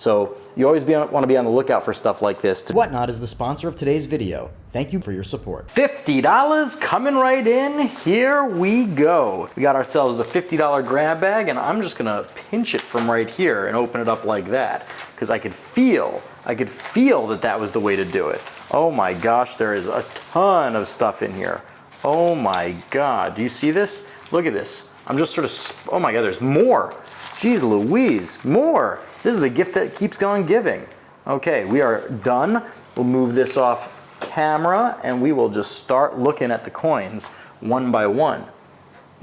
So you always want to be on the lookout for stuff like this. Whatnot is the sponsor of today's video. Thank you for your support. $50 coming right in. Here we go. We got ourselves the $50 grab bag, and I'm just gonna pinch it from right here and open it up like that, because I could feel that that was the way to do it. Oh my gosh, there is a ton of stuff in here. Oh my God, do you see this? Look at this. I'm just sort of, oh my God, there's more. Jeez Louise, more. This is the gift that keeps on giving. Okay, we are done. We'll move this off camera and we will just start looking at the coins one by one.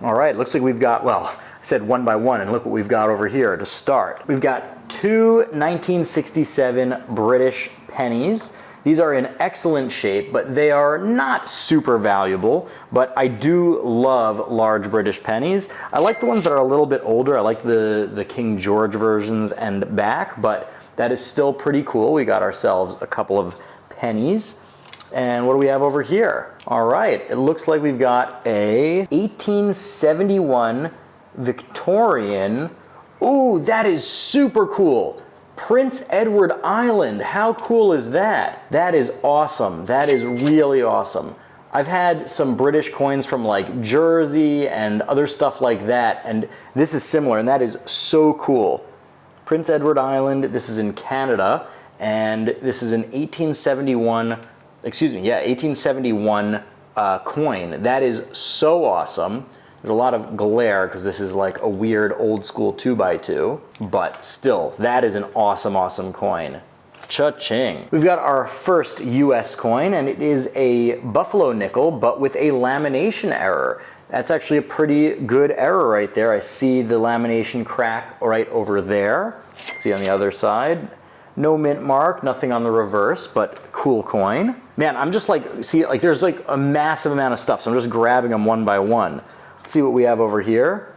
All right, looks like we've got, well, I said one by one, and look what we've got over here to start. We've got two 1967 British pennies. These are in excellent shape, but they are not super valuable, but I do love large British pennies. I like the ones that are a little bit older. I like the King George versions and back, but that is still pretty cool. We got ourselves a couple of pennies. And what do we have over here? All right, it looks like we've got a 1871 Victorian. Ooh, that is super cool. Prince Edward Island, how cool is that? That is awesome. That is really awesome. I've had some British coins from like Jersey and other stuff like that, and this is similar, and that is so cool. Prince Edward Island, this is in Canada, and this is an 1871, excuse me, yeah, 1871 coin. That is so awesome. There's a lot of glare because this is like a weird old school 2x2, but still, that is an awesome, awesome coin. Cha-ching. We've got our first US coin, and it is a buffalo nickel, but with a lamination error. That's actually a pretty good error right there. I see the lamination crack right over there. See on the other side. No mint mark, nothing on the reverse, but cool coin. Man, I'm just like, see, like there's like a massive amount of stuff, so I'm just grabbing them one by one. Let's see what we have over here.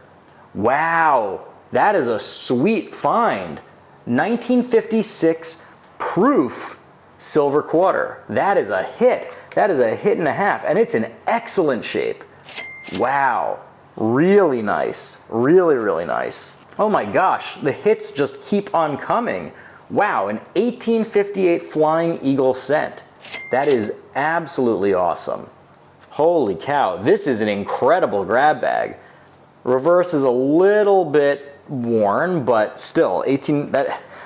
Wow, that is a sweet find. 1956 proof silver quarter. That is a hit. That is a hit and a half, and it's in excellent shape. Wow, really nice, really, really nice. Oh my gosh, the hits just keep on coming. Wow, an 1858 Flying Eagle cent. That is absolutely awesome. Holy cow, this is an incredible grab bag. Reverse is a little bit worn, but still,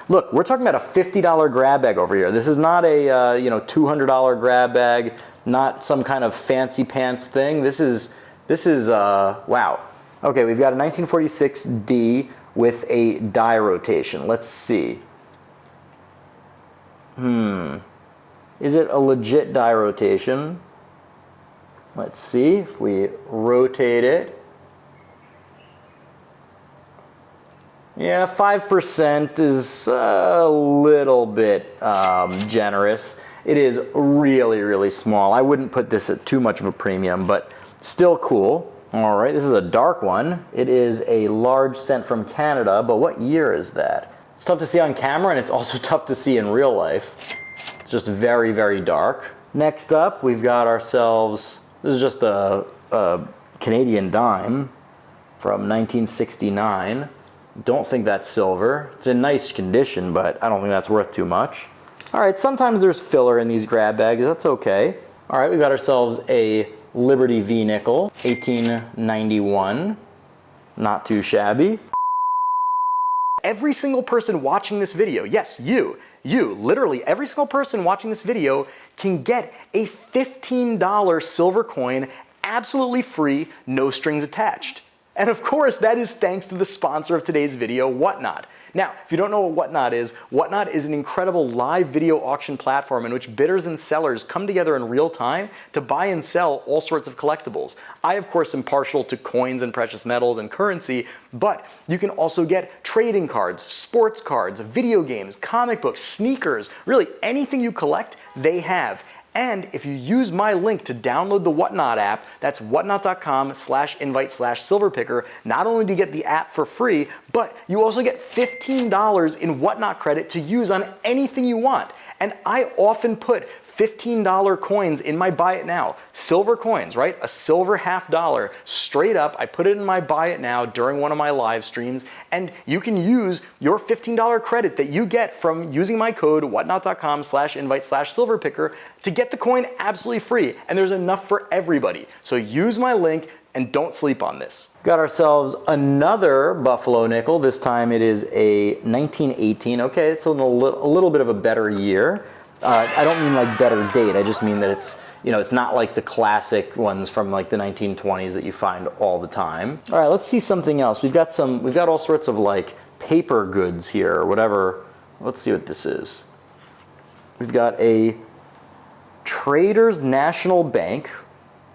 look, we're talking about a $50 grab bag over here. This is not a $200 grab bag, not some kind of fancy pants thing. This is wow. Okay, we've got a 1946 D with a die rotation. Let's see. Is it a legit die rotation? Let's see if we rotate it. Yeah, 5% is a little bit generous. It is really, really small. I wouldn't put this at too much of a premium, but still cool. All right, this is a dark one. It is a large cent from Canada, but what year is that? It's tough to see on camera, and it's also tough to see in real life. It's just very, very dark. Next up, we've got ourselves, this is just a Canadian dime from 1969. Don't think that's silver. It's in nice condition, but I don't think that's worth too much. All right, sometimes there's filler in these grab bags. That's okay. All right, we've got ourselves a Liberty V nickel, 1891. Not too shabby. Every single person watching this video, yes, you, literally every single person watching this video can get a $15 silver coin absolutely free, no strings attached. And of course, that is thanks to the sponsor of today's video, Whatnot. Now, if you don't know what Whatnot is an incredible live video auction platform in which bidders and sellers come together in real time to buy and sell all sorts of collectibles. I, of course, am partial to coins and precious metals and currency, but you can also get trading cards, sports cards, video games, comic books, sneakers, really anything you collect, they have. And if you use my link to download the Whatnot app, that's whatnot.com/invite/silverpicker, not only do you get the app for free, but you also get $15 in Whatnot credit to use on anything you want. And I often put $15 coins in my buy it now. Silver coins, right? A silver $half, straight up. I put it in my buy it now during one of my live streams, and you can use your $15 credit that you get from using my code whatnot.com/invite/silverpicker to get the coin absolutely free. And there's enough for everybody. So use my link and don't sleep on this. Got ourselves another Buffalo nickel. This time it is a 1918. Okay, it's a little bit of a better year. I don't mean like better date. I just mean that it's, you know, it's not like the classic ones from like the 1920s that you find all the time. All right, let's see something else. We've got all sorts of like paper goods here or whatever. Let's see what this is. We've got a Traders National Bank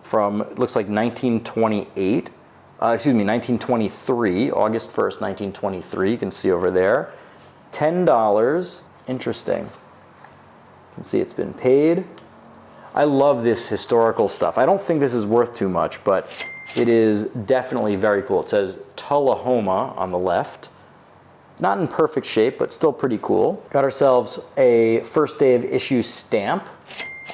from, it looks like 1923, August 1st, 1923. You can see over there. $10. Interesting. You can see it's been paid. I love this historical stuff. I don't think this is worth too much, but it is definitely very cool. It says Tullahoma on the left. Not in perfect shape, but still pretty cool. Got ourselves a first day of issue stamp,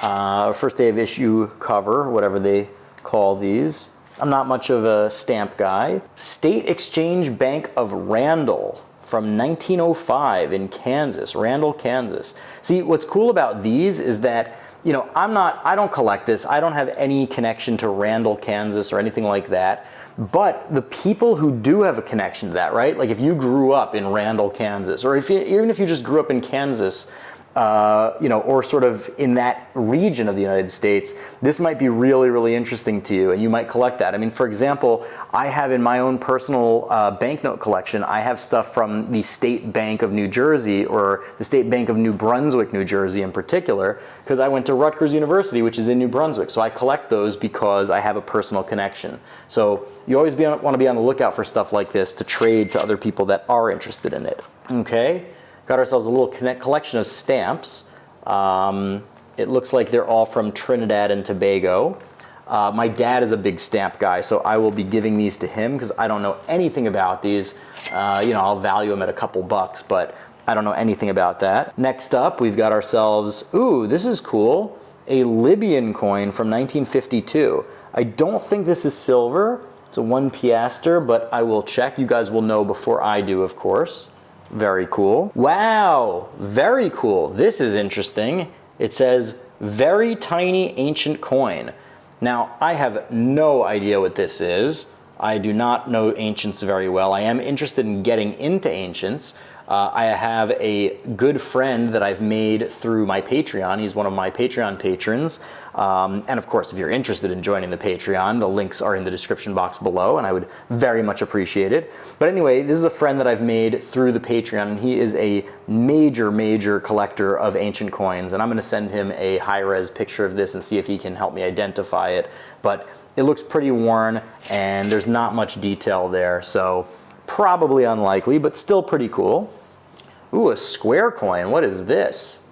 first day of issue cover, whatever they call these. I'm not much of a stamp guy. State Exchange Bank of Randall from 1905 in Kansas, Randall, Kansas. See, what's cool about these is that, you know, I don't collect this. I don't have any connection to Randall, Kansas or anything like that. But the people who do have a connection to that, right? Like if you grew up in Randall, Kansas, or even if you just grew up in Kansas, you know, or sort of in that region of the United States, this might be really, really interesting to you, and you might collect that. I mean, for example, I have in my own personal banknote collection, I have stuff from the State Bank of New Jersey, or the State Bank of New Brunswick, New Jersey in particular, because I went to Rutgers University, which is in New Brunswick, so I collect those because I have a personal connection. So you always want to be on the lookout for stuff like this to trade to other people that are interested in it. Okay? Got ourselves a little collection of stamps. It looks like they're all from Trinidad and Tobago. My dad is a big stamp guy, so I will be giving these to him because I don't know anything about these. You know, I'll value them at a couple bucks, but I don't know anything about that. Next up, we've got ourselves, ooh, this is cool, a Libyan coin from 1952. I don't think this is silver. It's a 1 piastre, but I will check. You guys will know before I do, of course. Very cool. Wow, very cool. This is interesting. It says, very tiny ancient coin. Now, I have no idea what this is. I do not know ancients very well. I am interested in getting into ancients. I have a good friend that I've made through my Patreon. He's one of my Patreon patrons. And of course, if you're interested in joining the Patreon, the links are in the description box below, and I would very much appreciate it. But anyway, this is a friend that I've made through the Patreon, and he is a major, major collector of ancient coins. And I'm gonna send him a high-res picture of this and see if he can help me identify it. But it looks pretty worn, and there's not much detail there, so probably unlikely, but still pretty cool. Ooh, a square coin. What is this?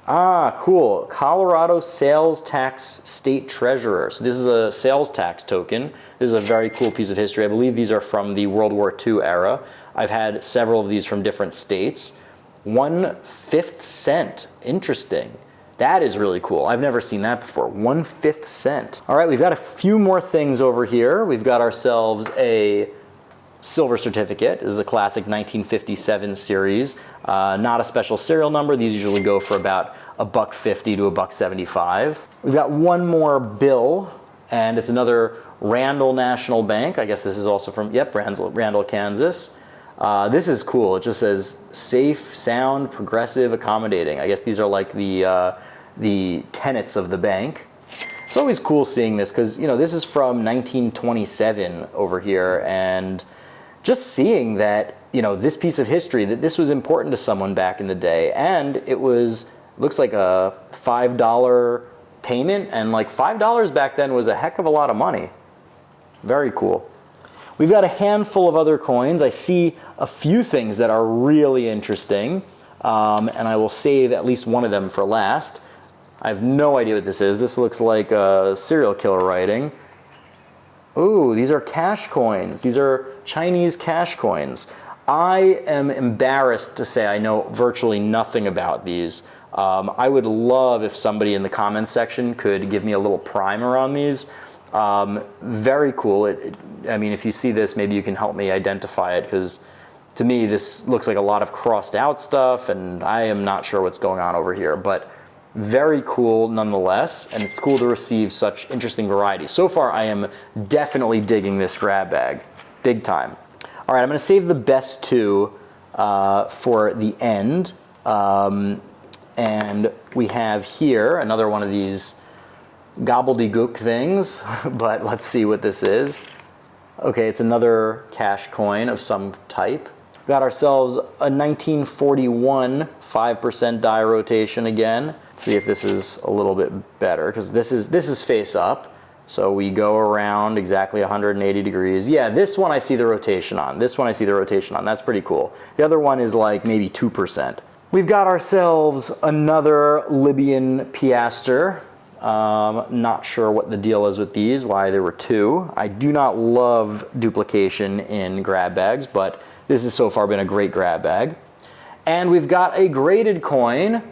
Ah, cool. Colorado Sales Tax State Treasurer. So this is a sales tax token. This is a very cool piece of history. I believe these are from the World War II era. I've had several of these from different states. 1/5 cent. Interesting. That is really cool. I've never seen that before. 1/5 cent. All right, we've got a few more things over here. We've got ourselves a silver certificate. This is a classic 1957 series. Not a special serial number. These usually go for about $1.50 to $1.75. We've got one more bill, and it's another Randall National Bank. I guess this is also from, yep, Randall, Kansas. This is cool. It just says safe, sound, progressive, accommodating. I guess these are like the tenets of the bank. It's always cool seeing this because, you know, this is from 1927 over here, and just seeing that, you know, this piece of history, that this was important to someone back in the day, and it was, looks like a $5 payment, and like $5 back then was a heck of a lot of money. Very cool. We've got a handful of other coins. I see a few things that are really interesting, and I will save at least one of them for last. I have no idea what this is. This looks like a serial killer writing. Ooh, these are cash coins. These are Chinese cash coins. I am embarrassed to say I know virtually nothing about these. I would love if somebody in the comments section could give me a little primer on these. Very cool. I mean, if you see this, maybe you can help me identify it, because to me this looks like a lot of crossed out stuff and I am not sure what's going on over here, but very cool nonetheless, and it's cool to receive such interesting variety. So far I am definitely digging this grab bag, big time. All right, I'm gonna save the best two for the end. And we have here another one of these gobbledygook things, but let's see what this is. Okay, it's another cash coin of some type. We've got ourselves a 1941 5% die rotation again. Let's see if this is a little bit better, because this is face up. So we go around exactly 180 degrees. Yeah, this one I see the rotation on. This one I see the rotation on. That's pretty cool. The other one is like maybe 2%. We've got ourselves another Libyan piaster. Not sure what the deal is with these, why there were two. I do not love duplication in grab bags, but this has so far been a great grab bag. And we've got a graded coin.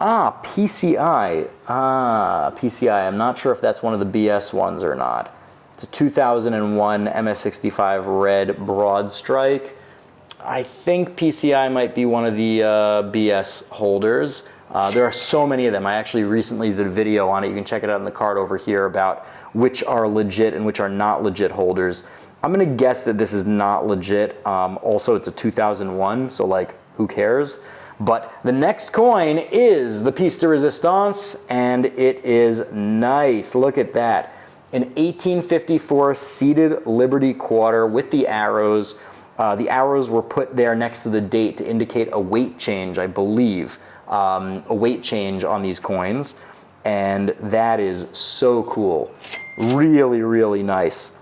PCI. PCI. I'm not sure if that's one of the BS ones or not. It's a 2001 MS65 red broad strike. I think PCI might be one of the BS holders. There are so many of them. I actually recently did a video on it. You can check it out in the card over here about which are legit and which are not legit holders. I'm gonna guess that this is not legit. Also, it's a 2001, so like, who cares? But the next coin is the piece de resistance, and it is nice. Look at that. An 1854 seated Liberty quarter with the arrows. The arrows were put there next to the date to indicate a weight change, I believe. A weight change on these coins, and that is so cool. Really, really nice.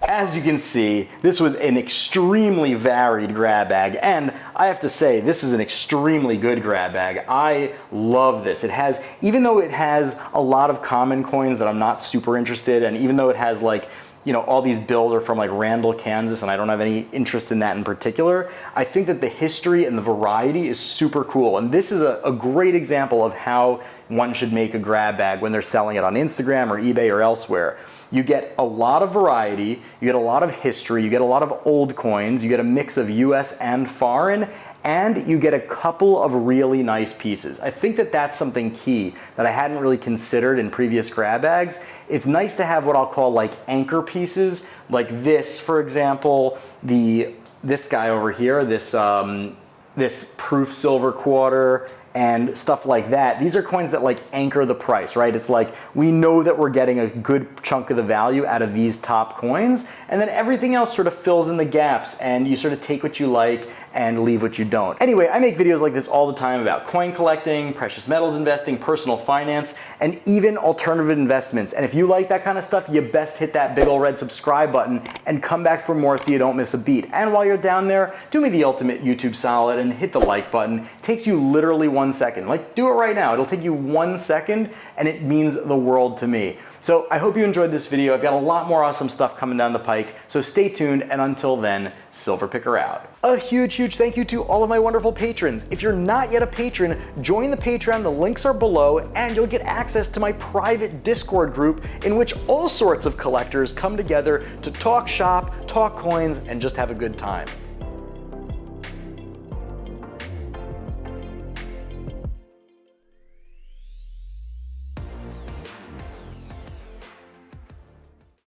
As you can see, this was an extremely varied grab bag, and I have to say, this is an extremely good grab bag. I love this. It has, even though it has a lot of common coins that I'm not super interested in, even though it has like, you know, all these bills are from like Randall, Kansas, and I don't have any interest in that in particular, I think that the history and the variety is super cool. And this is a great example of how one should make a grab bag when they're selling it on Instagram or eBay or elsewhere. You get a lot of variety, you get a lot of history, you get a lot of old coins, you get a mix of US and foreign, and you get a couple of really nice pieces. I think that that's something key that I hadn't really considered in previous grab bags. It's nice to have what I'll call like anchor pieces, like this, for example, this guy over here, this proof silver quarter, and stuff like that. These are coins that like anchor the price, right? It's like we know that we're getting a good chunk of the value out of these top coins, and then everything else sort of fills in the gaps, and you sort of take what you like and leave what you don't. Anyway, I make videos like this all the time about coin collecting, precious metals investing, personal finance, and even alternative investments. And if you like that kind of stuff, you best hit that big old red subscribe button and come back for more so you don't miss a beat. And while you're down there, do me the ultimate YouTube solid and hit the like button. It takes you literally 1 second. Like, do it right now. It'll take you 1 second, and it means the world to me. So I hope you enjoyed this video. I've got a lot more awesome stuff coming down the pike, so stay tuned, and until then, Silver Picker out. A huge, huge thank you to all of my wonderful patrons. If you're not yet a patron, join the Patreon, the links are below, and you'll get access to my private Discord group in which all sorts of collectors come together to talk shop, talk coins, and just have a good time.